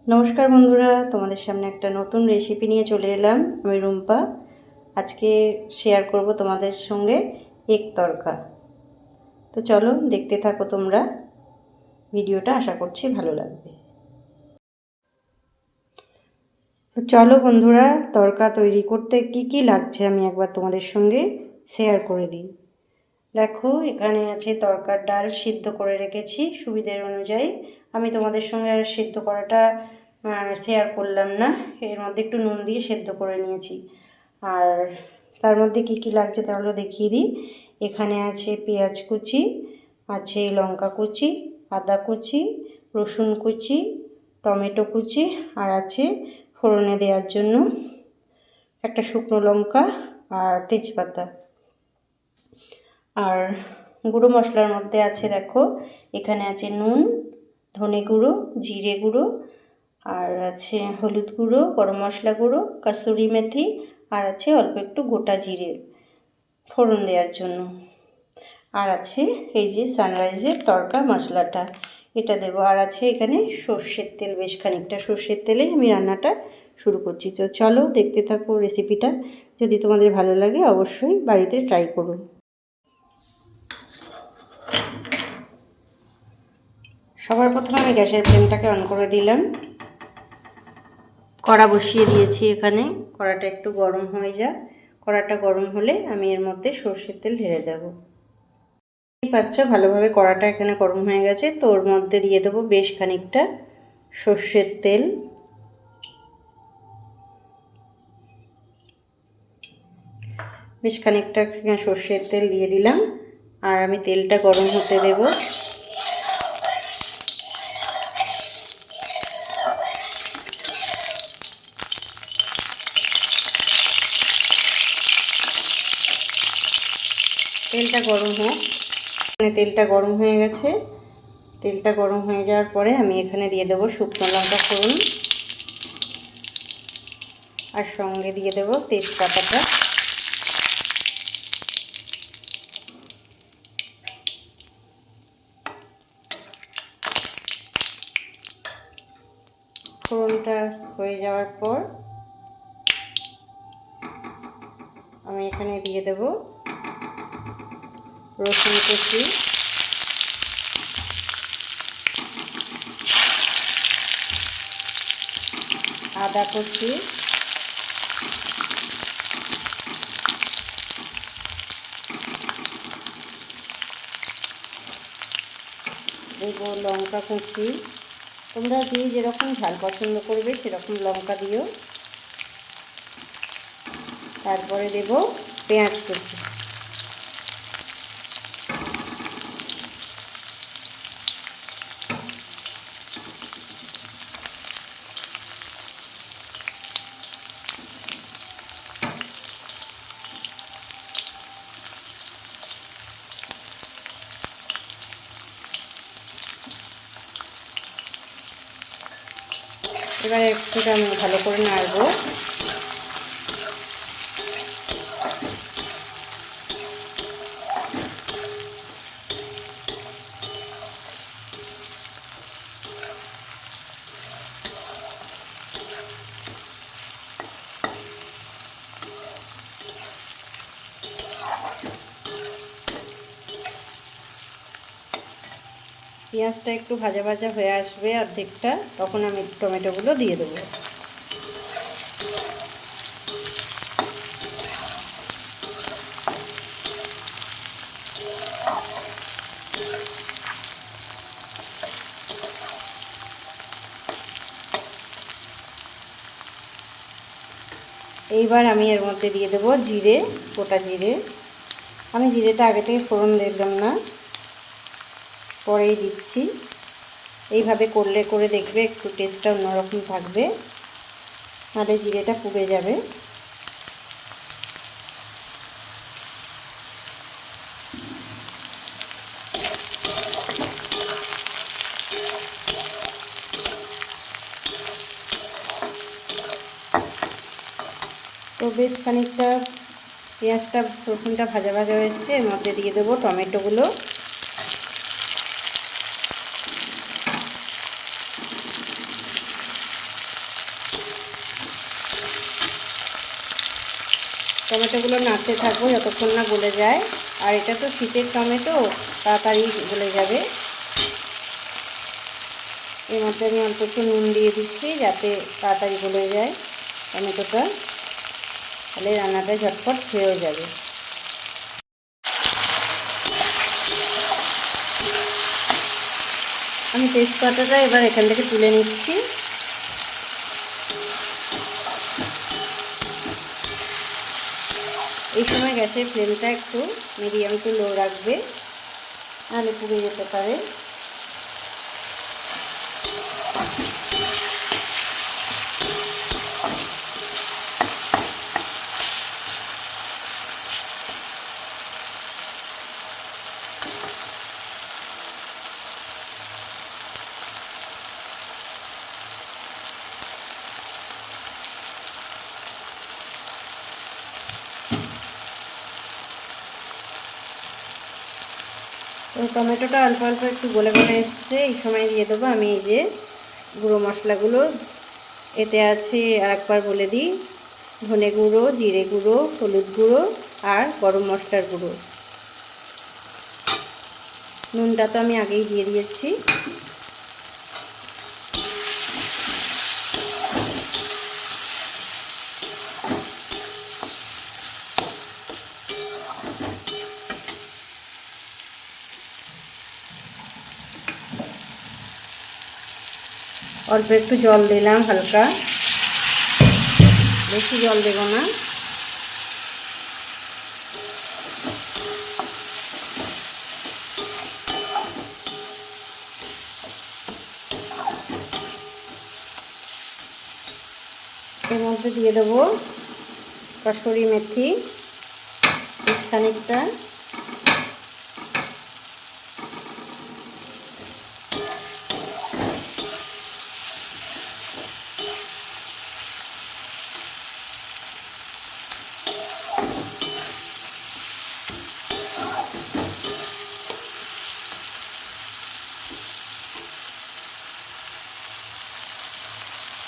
নমস্কার বন্ধুরা, তোমাদের সামনে একটা নতুন রেসিপি নিয়ে চলে এলাম। আমি রুম্পা। আজকে শেয়ার করব তোমাদের সঙ্গে এগ তড়কা। তো চলো দেখতে থাকো তোমরা ভিডিওটা, আশা করছি ভালো লাগবে। তো চলো বন্ধুরা, তড়কা তৈরি করতে কি কি লাগছে আমি একবার তোমাদের সঙ্গে শেয়ার করে দিই। দেখো, এখানে আছে তড়কার ডাল, সিদ্ধ করে রেখেছি সুবিধের অনুযায়ী। আমি তোমাদের সঙ্গে আর সিদ্ধ করাটা শেয়ার করলাম না, এর মধ্যে একটু নুন দিয়ে সেদ্ধ করে নিয়েছি। আর তার মধ্যে কি কি লাগছে তাহলে দেখিয়ে দিই। এখানে আছে পেঁয়াজ কুচি, আছে লঙ্কা কুচি, আদা কুচি, রসুন কুচি, টমেটো কুচি, আর আছে ফোড়নে দেওয়ার জন্য একটা শুকনো লঙ্কা আর তেজপাতা। আর গুঁড়ো মশলার মধ্যে আছে, দেখো এখানে আছে নুন, ধনে গুঁড়ো, জিরে গুঁড়ো, আর আছে হলুদ গুঁড়ো, গরম মশলা গুঁড়ো, কাসুরি মেথি, আর আছে অল্প একটু গোটা জিরে ফোড়ন দেওয়ার জন্য। আর আছে এই যে সানরাইজের তড়কা মশলাটা, এটা দেবো। আর আছে এখানে সর্ষের তেল, বেশ খানিকটা সর্ষের তেলেই আমি রান্নাটা শুরু করছি। তো চলো দেখতে থাকো রেসিপিটা। যদি তোমাদের ভালো লাগে অবশ্যই বাড়িতে ট্রাই করো। সবার প্রথমে আমি গ্যাসের ফ্লেমটাকে অন করে দিলাম, কড়া বসিয়ে দিয়েছি। এখানে কড়াটা একটু গরম হয়ে যাক। কড়াটা গরম হলে আমি এর মধ্যে সর্ষের তেল ঢেলে দেব। পাচ্ছ ভালোভাবে কড়াটা এখানে গরম হয়ে গেছে, তো ওর মধ্যে দিয়ে দেবো বেশ খানিকটা সর্ষের তেল। বেশ খানিকটা সর্ষের তেল দিয়ে দিলাম, আর আমি তেলটা গরম হতে দেব। তেলটা গরম হোক। তেলটা গরম হয়ে গেছে। তেলটা গরম হয়ে যাওয়ার পরে আমি এখানে দিয়ে দেবো শুকনো লঙ্কা ফোড়ন, আর সঙ্গে দিয়ে দেবো তেজপাতাটা। ফোড়নটা হয়ে যাওয়ার পর আমি এখানে দিয়ে দেব রসুন কুচি, আদা কুচি, দেবো লঙ্কা কুচি। তোমরা যে যেরকম ঝাল পছন্দ করবে সেরকম লঙ্কা দিও। তারপরে দেব পেঁয়াজ কুচি। এবারে একটু আমি ভালো করে নাড়বো। পেঁয়াজটা একটু ভাজা ভাজা হয়ে আসবে অর্ধেকটা, তখন আমি টমেটোগুলো দিয়ে দেবো। এইবার আমি এর মধ্যে দিয়ে দেবো জিরে, গোটা জিরে। আমি জিরেটা আগে থেকে ফোড়ন দিলাম না, পরেই দিচ্ছি। এইভাবে করে দেখবে, একটু টেস্টটা অন্যরকম থাকবে, নাহলে জিরেটা পুড়ে যাবে। তো বেশ খানিকটা পেঁয়াজটা রসুনটা ভাজা ভাজা হয়েছে, এর মধ্যে দিয়ে দেবো টমেটোগুলো। টমেটোগুলো নাড়তে থাকবো যতক্ষণ না গলে যায়। আর এটা তো শীতের টমেটো, তাড়াতাড়ি গলে যাবে। এর মধ্যে আমি অল্প একটু নুন দিয়ে দিচ্ছি যাতে তাড়াতাড়ি গলে যায় টমেটোটা, তাহলে রান্নাটা ঝটপট হয়েও যাবে। আমি তেজপাতাটা এবার এখান থেকে তুলে নিচ্ছি। এই সময় গ্যাসের ফ্লেমটা একটু মিডিয়াম টু লো রাখবে, নাহলে পুড়ে যেতে পারে। তো টমেটোটা অল্প অল্প একটু গলে গলে এসছে। এই সময় দিয়ে দেবো আমি এই যে গুঁড়ো মশলাগুলো। এতে আছে, আর একবার বলে দিই, ধনে গুঁড়ো, জিরে গুঁড়ো, হলুদ গুঁড়ো আর গরম মশলার গুঁড়ো। নুনটা তো আমি আগেই দিয়ে দিয়েছি। অল্প একটু জল দিলাম, হালকা, বেশি জল দেব না। এর মধ্যে দিয়ে দেবো কসুরি মেথি খানিকটা,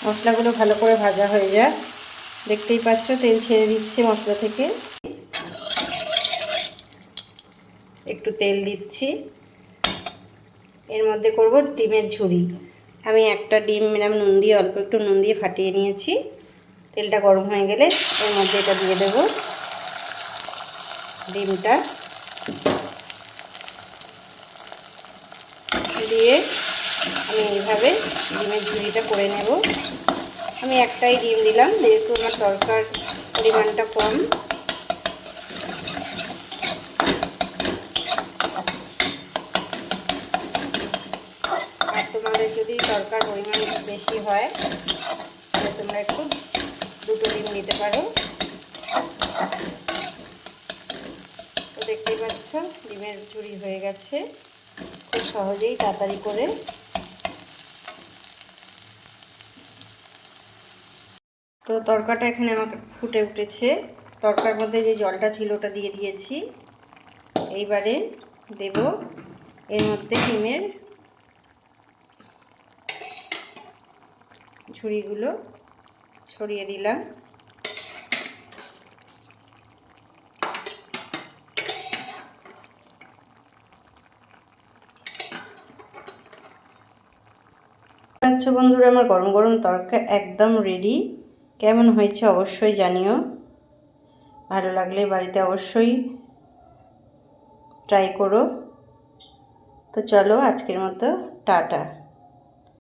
মশলাগুলো ভালো করে ভাজা হয়ে যাক। দেখতেই পাচ্ছ তেল ছেড়ে দিচ্ছে মশলা থেকে। একটু তেল দিচ্ছি। এর মধ্যে করব ডিমের ঝুরি। আমি একটা ডিম নুন দিয়ে, অল্প একটু নুন দিয়ে ফাটিয়ে নিয়েছি। তেলটা গরম হয়ে গেলে এর মধ্যে এটা দিয়ে দেব, ডিমটা দিয়ে আমি এইভাবে ডিমের ঝুরিটা করে নেব। আমি একটাই ডিম দিলাম, যেহেতু আমার তরকার পরিমাণটা কম। আর তোমাদের যদি তরকার পরিমাণ বেশি হয় তাহলে তোমরা একটু দুটো ডিম দিতে পারো। তো দেখতেই পাচ্ছ ডিমের ঝুরি হয়ে গেছে খুব সহজেই, তাড়াতাড়ি করে। তো তরকাটা এখানে আমার ফুটে উঠেছে। তরকার মধ্যে যে জলটা ছিল ওটা দিয়ে দিয়েছি। এইবারে দেব এর মধ্যে ডিমের ঝুড়িগুলো ছড়িয়ে দিলাম। আচ্ছা বন্ধুরা, আমার গরম গরম তরকা একদম রেডি। কেমন হয়েছে অবশ্যই জানিও। ভালো লাগলে বাড়িতে অবশ্যই ট্রাই করো। তো চলো আজকের মতো টাটা।